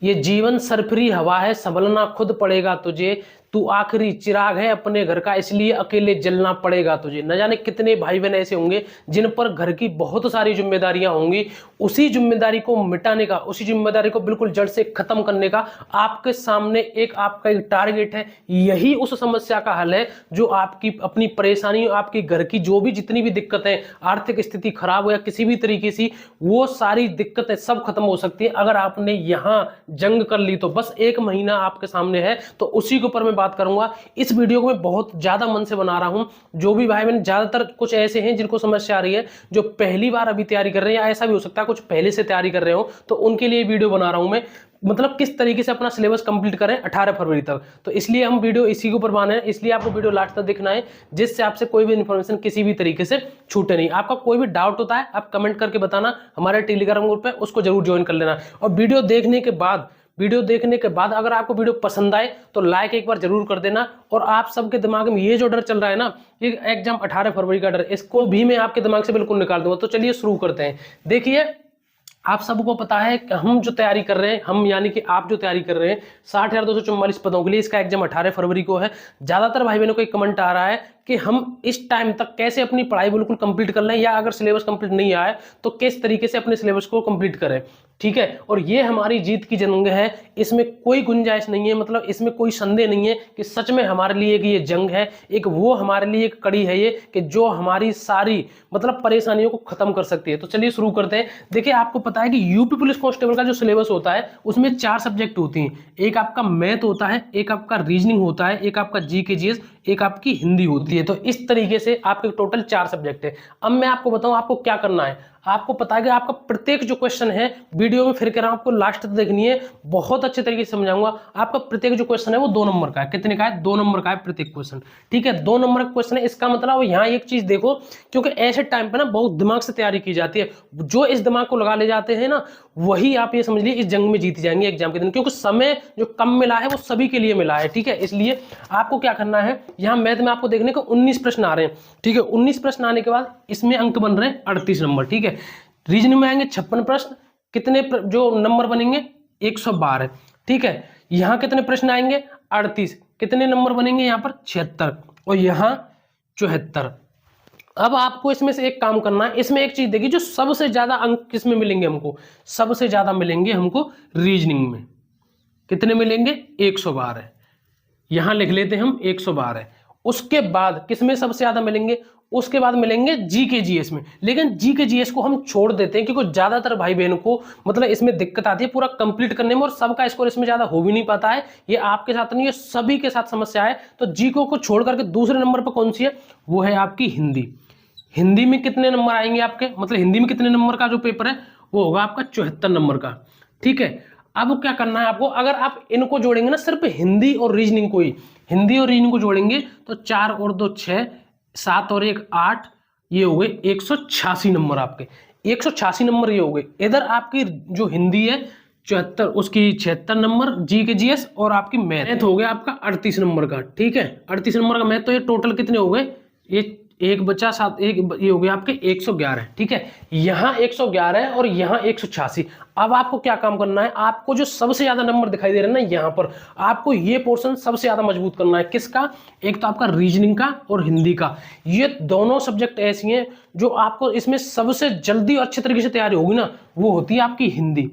ये जीवन सरफरी हवा है, संभलना खुद पड़ेगा तुझे, तू आखिरी चिराग है अपने घर का, इसलिए अकेले जलना पड़ेगा तुझे। न जाने कितने भाई बहन ऐसे होंगे जिन पर घर की बहुत सारी जिम्मेदारियां होंगी, उसी जिम्मेदारी को मिटाने का, उसी जिम्मेदारी को बिल्कुल जड़ से खत्म करने का आपके सामने आपका एक टारगेट है। यही उस समस्या का हल है जो आपकी अपनी परेशानी, आपकी घर की जो भी जितनी भी दिक्कतें, आर्थिक स्थिति खराब हो या किसी भी तरीके से, वो सारी दिक्कतें सब खत्म हो सकती है अगर आपने यहां जंग कर ली तो। बस 1 महीना आपके सामने है, तो उसी के ऊपर मैं बात करूंगा। इस वीडियो को मैं बहुत ज्यादा मन से बना रहा हूं। जो भी भाई बहन, ज्यादातर कुछ ऐसे हैं जिनको समस्या आ रही है, जो पहली बार अभी तैयारी कर रहे हैं, या ऐसा भी हो सकता है कुछ पहले से तैयारी कर रहे हो, तो उनके लिए वीडियो बना रहा हूं मैं। मतलब किस तरीके से अपना सिलेबस कंप्लीट करें 18 फरवरी तक, तो इसलिए हम वीडियो इसी के ऊपर बनाए हैं। इसलिए आपको वीडियो लास्ट तक देखना है, जिससे आपसे कोई भी इंफॉर्मेशन किसी भी तरीके से छूटे नहीं। आपका कोई भी डाउट होता है आप कमेंट करके बताना, हमारे टेलीग्राम ग्रुप है उसको जरूर ज्वाइन कर लेना। और वीडियो देखने के बाद अगर आपको वीडियो पसंद आए तो लाइक एक बार जरूर कर देना। और आप सबके दिमाग में ये जो डर चल रहा है ना, ये एग्जाम 18 फरवरी का डर, इसको भी मैं आपके दिमाग से बिल्कुल निकाल दूंगा। तो चलिए शुरू करते हैं। देखिए, आप सबको पता है कि हम जो तैयारी कर रहे हैं, हम यानी कि आप जो तैयारी कर रहे हैं 60,244 पदों के लिए, इसका एग्जाम 18 फरवरी को है। ज्यादातर भाई बहनों को एक कमेंट आ रहा है कि हम इस टाइम तक कैसे अपनी पढ़ाई बिल्कुल कंप्लीट कर लें, या अगर सिलेबस कंप्लीट नहीं आया तो किस तरीके से अपने सिलेबस को कंप्लीट करें। ठीक है, और ये हमारी जीत की जंग है, इसमें कोई गुंजाइश नहीं है, मतलब इसमें कोई संदेह नहीं है कि सच में हमारे लिए ये जंग है। एक वो हमारे लिए एक कड़ी है ये, कि जो हमारी सारी मतलब परेशानियों को खत्म कर सकती है। तो चलिए शुरू करते हैं। देखिए, आपको पता है कि यूपी पुलिस कांस्टेबल का जो सिलेबस होता है उसमें 4 सब्जेक्ट होती हैं। एक आपका मैथ होता है, एक आपका रीजनिंग होता है, एक आपका जीके जीएस, एक आपकी हिंदी होती है। तो इस तरीके से आपके टोटल 4 सब्जेक्ट है। अब मैं आपको बताऊं आपको क्या करना है। आपको पता है कि आपका प्रत्येक जो क्वेश्चन है, वीडियो में फिर कह रहा हूं आपको लास्ट तक देखनी है, बहुत अच्छे तरीके से समझाऊंगा। आपका प्रत्येक जो क्वेश्चन है वो 2 नंबर का है। कितने का है? 2 नंबर का है प्रत्येक क्वेश्चन। ठीक है, 2 नंबर का क्वेश्चन है। इसका मतलब यहाँ एक चीज देखो, क्योंकि ऐसे टाइम पे ना बहुत दिमाग से तैयारी की जाती है, जो इस दिमाग को लगा ले जाते हैं ना, वही आप ये समझ लीजिए इस जंग में जीत जाएंगे एग्जाम के दिन। क्योंकि समय जो कम मिला है वो सभी के लिए मिला है। ठीक है, इसलिए आपको क्या करना है, यहाँ मैथ में आपको देखने को 19 प्रश्न आ रहे हैं। ठीक है, 19 प्रश्न आने के बाद इसमें अंक बन रहे हैं 38 नंबर। ठीक है, रीजनिंग में आएंगे 56 प्रश्न, कितने जो नंबर बनेंगे 112। ठीक है, यहां कितने प्रश्न आएंगे 38, कितने नंबर बनेंगे यहाँ पर 76, और यहां 74। अब आपको इसमें से एक काम करना है, इसमें एक चीज देखिए, जो सबसे ज्यादा अंक किसमें मिलेंगे हमको, सबसे ज्यादा मिलेंगे हमको रीजनिंग में। कितने मिलेंगे 112, यहां लिख लेते हैं हम 112। उसके बाद किसमें सबसे ज्यादा मिलेंगे, उसके बाद मिलेंगे जीके जीएस में। लेकिन जीके जीएस को हम छोड़ देते हैं, क्योंकि ज्यादातर भाई बहनों को मतलब इसमें दिक्कत आती है पूरा कंप्लीट करने में, और सबका स्कोर इसमें ज्यादा हो भी नहीं पाता है। ये आपके साथ नहीं, ये सभी के साथ समस्या है। तो जीको को छोड़ करके दूसरे नंबर पर कौन सी है, वो है आपकी हिंदी। हिंदी में कितने नंबर आएंगे आपके, मतलब हिंदी में कितने नंबर का जो पेपर है वो होगा आपका 74 नंबर का। ठीक है, अब क्या करना है आपको, अगर आप इनको जोड़ेंगे ना, सिर्फ हिंदी और रीजनिंग को ही, हिंदी और रीजनिंग को जोड़ेंगे तो 4 और 2 6, 7 और 1 8, ये हो गए 186 नंबर आपके। 186 नंबर ये हो गए। इधर आपकी जो हिंदी है 74, उसकी 76 नंबर, जी के जीएस, और आपकी मैथ हो गया आपका 38 नंबर का। ठीक है, 38 नंबर का मैथ। तो ये टोटल कितने हो गए, ये एक बचा 7, एक ये हो गया आपके 111। ठीक है, यहाँ 111 है और यहाँ 186। अब आपको क्या काम करना है, आपको जो सबसे ज्यादा नंबर दिखाई दे रहे हैं ना यहाँ पर, आपको ये पोर्शन सबसे ज्यादा मजबूत करना है। किसका, एक तो आपका रीजनिंग का और हिंदी का। ये दोनों सब्जेक्ट ऐसी हैं जो आपको इसमें सबसे जल्दी और अच्छे तरीके से तैयारी होगी ना, वो होती है आपकी हिंदी।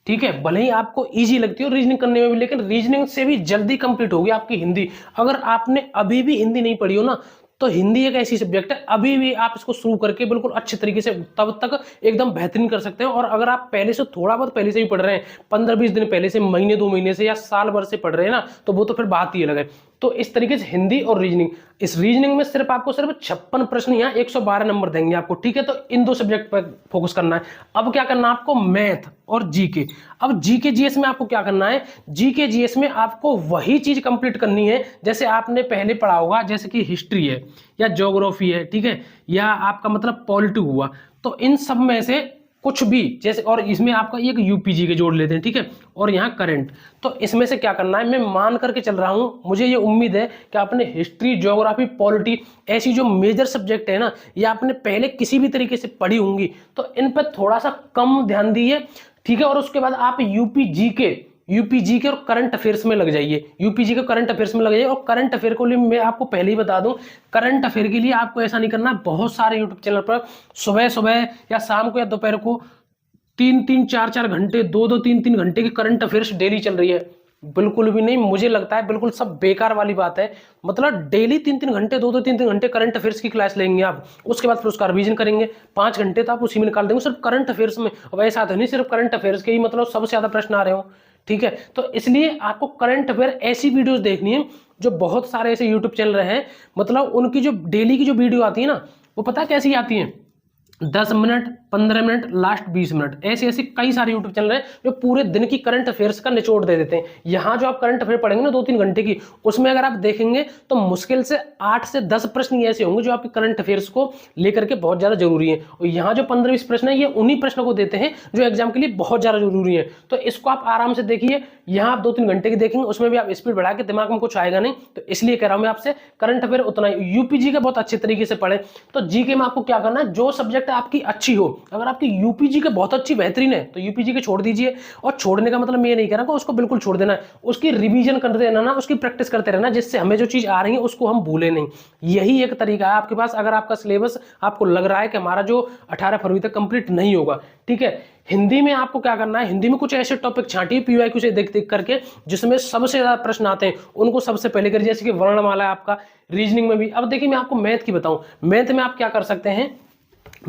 ठीक है, भले ही आपको इजी लगती है रीजनिंग करने में भी, लेकिन रीजनिंग से भी जल्दी कंप्लीट होगी आपकी हिंदी। अगर आपने अभी भी हिंदी नहीं पढ़ी हो ना, तो हिंदी एक ऐसी सब्जेक्ट है, अभी भी आप इसको शुरू करके बिल्कुल अच्छे तरीके से तब तक एकदम बेहतरीन कर सकते हो। और अगर आप पहले से थोड़ा बहुत पहले से भी पढ़ रहे हैं, 15-20 दिन पहले से, महीने 2 महीने से, या साल भर से पढ़ रहे हैं ना, तो वो तो फिर बात ही अलग है। तो इस तरीके से हिंदी और रीजनिंग, इस रीजनिंग में सिर्फ आपको सिर्फ 56 प्रश्न, यहाँ 112 नंबर देंगे आपको। ठीक है, तो इन 2 सब्जेक्ट पर फोकस करना है। अब क्या करना है आपको, मैथ और जीके। अब जीके जीएस में आपको क्या करना है, जीके जीएस में आपको वही चीज कंप्लीट करनी है जैसे आपने पहले पढ़ा होगा, जैसे कि हिस्ट्री है या ज्योग्राफी है। ठीक है, या आपका मतलब पॉलिटी हुआ। तो इन सब में से कुछ भी, जैसे, और इसमें आपका एक यूपीजी के जोड़ लेते हैं। ठीक है, और यहाँ करंट। तो इसमें से क्या करना है, मैं मान करके चल रहा हूं, मुझे ये उम्मीद है कि आपने हिस्ट्री, ज्योग्राफी, पॉलिटी, ऐसी जो मेजर सब्जेक्ट है ना, ये आपने पहले किसी भी तरीके से पढ़ी होंगी, तो इन पर थोड़ा सा कम ध्यान दिए। ठीक है, और उसके बाद आप यूपी जीके, यूपीजी के और करंट अफेयर्स में लग जाइए, यूपीजी के करंट अफेयर्स में लग जाइए। और करंट अफेयर को लिए मैं आपको पहले ही बता दूं, करंट अफेयर के लिए आपको ऐसा नहीं करना, बहुत सारे यूट्यूब चैनल पर सुबह सुबह या शाम को या दोपहर को 3-3 4-4 घंटे 2-2 3-3 घंटे की करंट अफेयर्स डेली चल रही है। बिल्कुल भी नहीं, मुझे लगता है बिल्कुल सब बेकार वाली बात है। मतलब डेली 3-3 घंटे 2-2 3-3 घंटे करंट अफेयर्स की क्लास लेंगे आप, उसके बाद फिर उसका रिवीजन करेंगे 5 घंटे तो आप उसी में निकाल देंगे सिर्फ करंट अफेयर्स में। अब ऐसा तो नहीं सिर्फ करंट अफेयर्स के ही मतलब सबसे ज्यादा प्रश्न आ रहे हो, ठीक है। तो इसलिए आपको करंट अफेयर ऐसी वीडियोस देखनी है जो बहुत सारे ऐसे यूट्यूब चैनल हैं, मतलब उनकी जो डेली की जो वीडियो आती है ना, वो पता कैसी आती है, 10 मिनट 15 मिनट लास्ट 20 मिनट, ऐसे ऐसे कई सारे यूट्यूब चैनल हैं जो पूरे दिन की करंट अफेयर्स का निचोड़ दे देते हैं। यहाँ जो आप करंट अफेयर पढ़ेंगे ना 2-3 घंटे की, उसमें अगर आप देखेंगे तो मुश्किल से 8 से 10 प्रश्न ऐसे होंगे जो आपके करंट अफेयर्स को लेकर के बहुत ज्यादा जरूरी है। और यहाँ जो 15-20 प्रश्न है ये उन्हीं प्रश्नों को देते हैं जो एग्जाम के लिए बहुत ज्यादा जरूरी है। तो इसको आप आराम से देखिए, यहाँ आप 2-3 घंटे की देखेंगे, उसमें भी आप स्पीड बढ़ा के, दिमाग में कुछ आएगा नहीं। तो इसलिए कह रहा हूं मैं आपसे, करंट अफेयर उतना ही, यूपीजी का बहुत अच्छे तरीके से पढ़े। तो जीके में आपको क्या करना है, जो सब्जेक्ट आपकी अच्छी हो, अगर आपकी यूपीजी के बहुत अच्छी बेहतरीन है तो यूपीजी के छोड़ दीजिए। और छोड़ने का मतलब मैं ये नहीं कह रहा कि उसको बिल्कुल छोड़ देना है, उसकी रिवीजन करते रहना ना, उसकी प्रैक्टिस करते रहना, जिससे हमें जो चीज आ रही है उसको हम भूले नहीं। यही एक तरीका है आपके पास। अगर आपका सिलेबस आपको लग रहा है कि हमारा जो 18 फरवरी तक कंप्लीट नहीं होगा, ठीक है, हिंदी में आपको क्या करना है, हिंदी में कुछ ऐसे टॉपिक छांटिए पीवाईक्यू से देख देख करके जिसमें सबसे ज्यादा प्रश्न आते हैं, उनको सबसे पहले करिए। जैसे कि वर्णमाला है आपका, रीजनिंग में भी। अब देखिए मैं आपको मैथ की बताऊं, मैथ में आप क्या कर सकते हैं,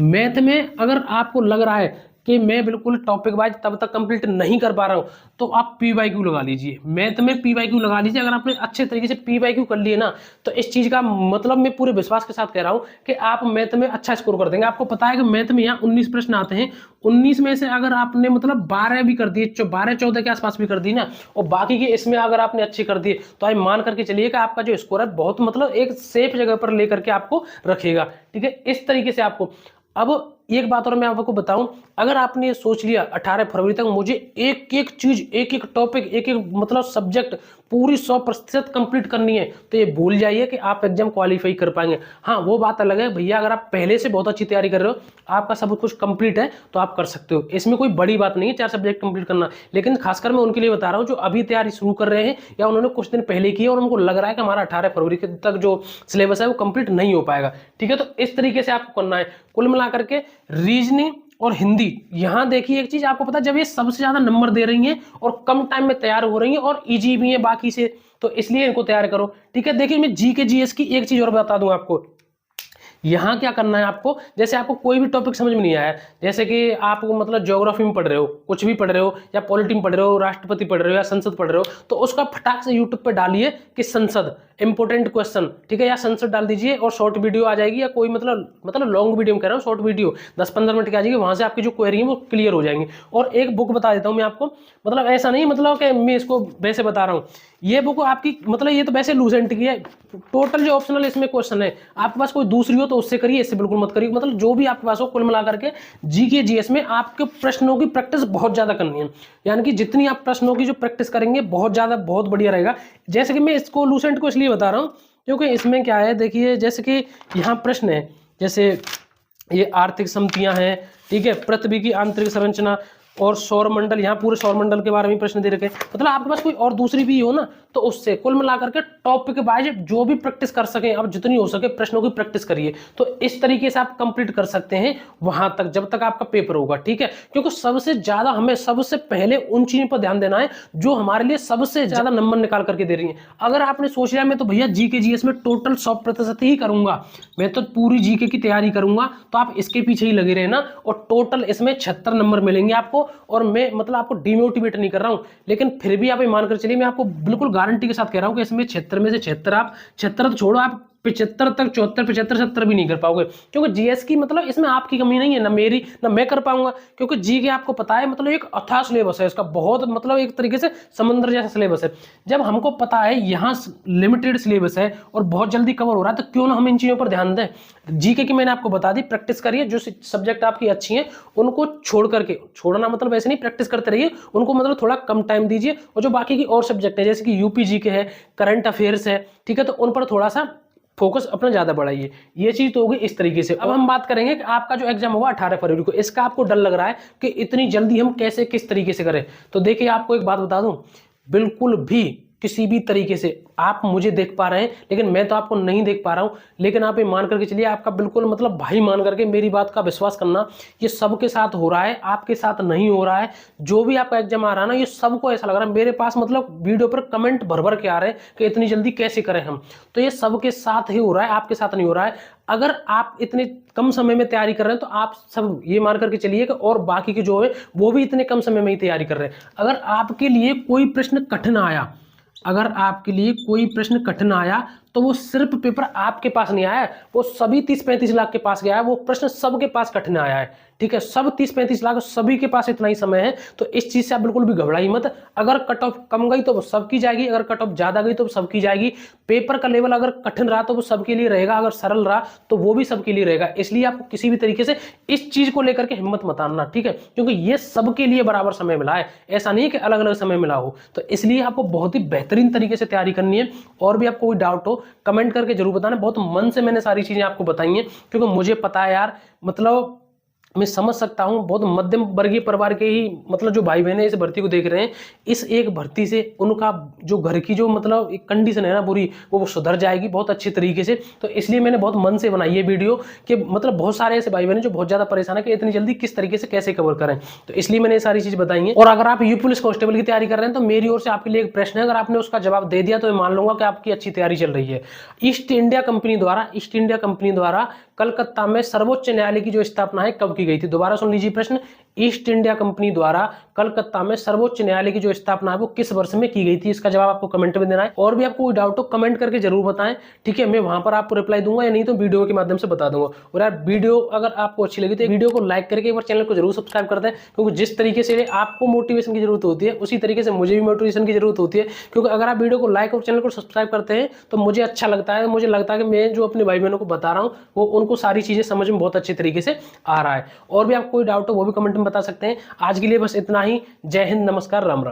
मैथ में अगर आपको लग रहा है कि मैं बिल्कुल टॉपिक वाइज तब तक कंप्लीट नहीं कर पा रहा हूं, तो आप पीवाईक्यू लगा लीजिए, मैथ में पीवाईक्यू लगा लीजिए। अगर आपने अच्छे तरीके से पीवाईक्यू कर लिए ना, तो इस चीज का मतलब मैं पूरे विश्वास के साथ कह रहा हूं कि आप मैथ में अच्छा स्कोर कर देंगे। आपको पता है कि मैथ में यहाँ 19 प्रश्न आते हैं, 19 में से अगर आपने मतलब 12 भी कर दिए, 12-14 के आसपास भी कर दी ना, और बाकी के इसमें अगर आपने अच्छे कर दिए, तो आप मान करके चलिए कि आपका जो स्कोर है बहुत मतलब एक सेफ जगह पर लेकर के आपको रखेगा, ठीक है। इस तरीके से आपको, अब एक बात और मैं आपको बताऊं, अगर आपने ये सोच लिया 18 फरवरी तक मुझे एक एक चीज, एक एक टॉपिक, एक एक मतलब सब्जेक्ट पूरी 100% कंप्लीट करनी है, तो ये भूल जाइए कि आप एग्जाम क्वालिफाई कर पाएंगे। हाँ, वो बात अलग है भैया, अगर आप पहले से बहुत अच्छी तैयारी कर रहे हो, आपका सब कुछ कंप्लीट है, तो आप कर सकते हो। इसमें कोई बड़ी बात नहीं है 4 सब्जेक्ट कंप्लीट करना। लेकिन खासकर मैं उनके लिए बता रहा हूँ जो अभी तैयारी शुरू कर रहे हैं या उन्होंने कुछ दिन पहले की है और उनको लग रहा है कि हमारा 18 फरवरी तक जो सिलेबस है वो कंप्लीट नहीं हो पाएगा, ठीक है। तो इस तरीके से आपको करना है। कुल मिलाकर के रीजनिंग और हिंदी, यहां देखिए एक चीज आपको पता, जब ये सबसे ज्यादा नंबर दे रही हैं और कम टाइम में तैयार हो रही हैं और इजी भी है बाकी से, तो इसलिए इनको तैयार करो, ठीक है। देखिए मैं जीके जीएस की एक चीज और बता दूं आपको, यहाँ क्या करना है आपको, जैसे आपको कोई भी टॉपिक समझ में नहीं आया, जैसे कि आप मतलब ज्योग्राफी में पढ़ रहे हो, कुछ भी पढ़ रहे हो, या पॉलिटी में पढ़ रहे हो, राष्ट्रपति पढ़ रहे हो, या संसद पढ़ रहे हो, तो उसका फटाक से यूट्यूब पे डालिए कि संसद इंपोर्टेंट क्वेश्चन, ठीक है, या संसद डाल दीजिए और शॉर्ट वीडियो आ जाएगी, या कोई मतलब लॉन्ग वीडियो में कह रहा हूँ, शॉर्ट वीडियो 10-15 मिनट की आ जाएगी, वहां से आपकी जो क्वेरी है वो क्लियर हो जाएंगी। और एक बुक बता देता हूँ मैं आपको, मतलब ऐसा नहीं मतलब कि मैं इसको वैसे बता रहा हूँ, ये बुक आपकी मतलब ये तो वैसे लूसेंट की है, टोटल जो ऑप्शनल इसमें क्वेश्चन है, आपके पास कोई दूसरी हो तो उससे करिए, इससे बिल्कुल मत करिए। मतलब जो भी आपके पास हो, कुल मिलाकर के जीके जीएस में आपके प्रश्नों की प्रैक्टिस बहुत ज्यादा करनी है, यानी कि जितनी आप प्रश्नों की जो प्रैक्टिस करेंगे बहुत ज्यादा बहुत बढ़िया रहेगा। जैसे कि मैं इसको लूसेंट को इसलिए बता रहा हूँ क्योंकि इसमें क्या है, देखिए जैसे कि यहाँ प्रश्न है, जैसे ये आर्थिक सम्मतियां हैं, ठीक है, पृथ्वी की आंतरिक संरचना और सौर मंडल, यहाँ पूरे सौर मंडल के बारे में प्रश्न दे रखे, मतलब आपके पास कोई और दूसरी भी हो ना, तो उससे कुल मिलाकर के टॉपिक वाइज जो भी प्रैक्टिस कर सके, अब जितनी हो सके प्रश्नों की प्रैक्टिस करिए। तो इस तरीके से आप कंप्लीट कर सकते हैं वहां तक जब तक आपका पेपर होगा, ठीक है। क्योंकि सबसे ज्यादा हमें सबसे पहले उन चीजों पर ध्यान देना है जो हमारे लिए सबसे ज्यादा नंबर निकाल करके दे रही है। अगर आपने सोच लिया मैं तो भैया जीके जीएस में टोटल 100% ही करूंगा, मैं तो पूरी जीके की तैयारी करूंगा, तो आप इसके पीछे ही लगे रहना और टोटल इसमें 76 नंबर मिलेंगे आपको। और मैं मतलब आपको डिमोटिवेट नहीं कर रहा हूं, लेकिन फिर भी आप ये मान कर चलिए, मैं आपको बिल्कुल गारंटी के साथ कह रहा हूं कि इसमें 76 में से 76 आप 76 तो छोड़ो, आप 75 तक 74 75 70 भी नहीं कर पाओगे, क्योंकि जीएस की मतलब इसमें आपकी कमी नहीं है, ना मेरी ना मैं कर पाऊंगा, क्योंकि जी के आपको पता है मतलब एक अथाह सिलेबस है इसका, बहुत मतलब एक तरीके से समंदर जैसा सिलेबस है। जब हमको पता है यहाँ लिमिटेड सिलेबस है और बहुत जल्दी कवर हो रहा है, तो क्यों ना हम इन चीजों पर ध्यान दें। जीके की मैंने आपको बता दी, प्रैक्टिस करिए, जो सब्जेक्ट आपकी अच्छी हैं उनको छोड़ करके, छोड़ना मतलब ऐसे नहीं, प्रैक्टिस करते रहिए उनको, मतलब थोड़ा कम टाइम दीजिए। और जो बाकी की और सब्जेक्ट है जैसे कि यूपी जी के है, करंट अफेयर्स है, ठीक है, तो उन पर थोड़ा सा फोकस अपना ज्यादा बढ़ाइए। ये चीज तो होगी इस तरीके से। अब हम बात करेंगे कि आपका जो एग्जाम होगा 18 फरवरी को, इसका आपको डर लग रहा है कि इतनी जल्दी हम कैसे किस तरीके से करें। तो देखिए आपको एक बात बता दूं, बिल्कुल भी किसी भी तरीके से आप मुझे देख पा रहे हैं लेकिन मैं तो आपको नहीं देख पा रहा हूं, लेकिन आप ये मान करके चलिए, आपका बिल्कुल मतलब भाई मान करके मेरी बात का विश्वास करना, ये सबके साथ हो रहा है, आपके साथ नहीं हो रहा है। जो भी आपका एग्जाम आ रहा है ना, ये सबको ऐसा लग रहा है, मेरे पास मतलब वीडियो पर कमेंट भर भर के आ रहे हैं कि इतनी जल्दी कैसे करें हम। तो ये सबके साथ ही हो रहा है, आपके साथ नहीं हो रहा है। अगर आप इतने कम समय में तैयारी कर रहे हैं तो आप सब ये मान करके चलिए कि और बाकी के जो है वो भी इतने कम समय में ही तैयारी कर रहे हैं। अगर आपके लिए कोई प्रश्न कठिन आया, अगर आपके लिए कोई प्रश्न कठिन आया तो वो सिर्फ पेपर आपके पास नहीं आया है, वो सभी 30-35 लाख के पास गया है, वो प्रश्न सबके पास कठिन आया है। ठीक है, सब 30-35 लाख सभी के पास इतना ही समय है। तो इस चीज से आप बिल्कुल भी घबराइए मत। अगर कट ऑफ कम गई तो वो सबकी जाएगी, अगर कट ऑफ ज्यादा गई तो वो सबकी जाएगी। पेपर का लेवल अगर कठिन रहा तो वो सबके लिए रहेगा, अगर सरल रहा तो वो भी सबके लिए रहेगा। इसलिए आपको किसी भी तरीके से इस चीज को लेकर के हिम्मत मत आना, ठीक है, क्योंकि ये सबके लिए बराबर समय मिला है, ऐसा नहीं है कि अलग अलग समय मिला हो। तो इसलिए आपको बहुत ही बेहतरीन तरीके से तैयारी करनी है। और भी आपको कोई डाउट हो कमेंट करके जरूर बताना। बहुत मन से मैंने सारी चीजें आपको बताई हैं, क्योंकि मुझे पता है यार, मतलब मैं समझ सकता हूं बहुत मध्यम वर्गीय परिवार के ही मतलब जो भाई बहन है इस भर्ती को देख रहे हैं, इस एक भर्ती से उनका जो घर की जो मतलब एक कंडीशन है ना बुरी, वो सुधर जाएगी बहुत अच्छे तरीके से। तो इसलिए मैंने बहुत मन से बनाई है वीडियो कि मतलब बहुत सारे ऐसे भाई बहन जो बहुत ज्यादा परेशान है कि इतनी जल्दी किस तरीके से कैसे कवर करें। तो इसलिए मैंने ये सारी चीज बताई है। और अगर आप यूपी पुलिस कांस्टेबल की तैयारी कर रहे हैं तो मेरी ओर से आपके लिए एक प्रश्न है, अगर आपने उसका जवाब दे दिया तो मैं मान लूंगा कि आपकी अच्छी तैयारी चल रही है। ईस्ट इंडिया कंपनी द्वारा कलकत्ता में सर्वोच्च न्यायालय की जो स्थापना है कब की गई थी? दोबारा सुन लीजिए प्रश्न, ईस्ट इंडिया कंपनी द्वारा कलकत्ता में सर्वोच्च न्यायालय की जो स्थापना है वो किस वर्ष में की गई थी? इसका जवाब आपको कमेंट में देना है। और भी आपको कोई डाउट हो कमेंट करके जरूर बताएं, ठीक है, मैं वहां पर आपको रिप्लाई दूंगा, या नहीं तो वीडियो के माध्यम से बता दूंगा। और यार वीडियो अगर आपको अच्छी लगी तो वीडियो को लाइक करके एक बार चैनल को जरूर सब्सक्राइब कर दें, क्योंकि जिस तरीके से आपको मोटिवेशन की जरूरत होती है उसी तरीके से मुझे भी मोटिवेशन की जरूरत होती है। क्योंकि अगर आप वीडियो को लाइक और चैनल को सब्सक्राइब करते हैं तो मुझे अच्छा लगता है, मुझे लगता है कि मैं जो अपने भाई बहनों को बता रहा हूँ वो उनको सारी चीजें समझ में बहुत अच्छे तरीके से आ रहा है। और भी आपको कोई डाउट हो वो भी कमेंट में बता सकते हैं। आज के लिए बस इतना ही। जय हिंद, नमस्कार, राम राम।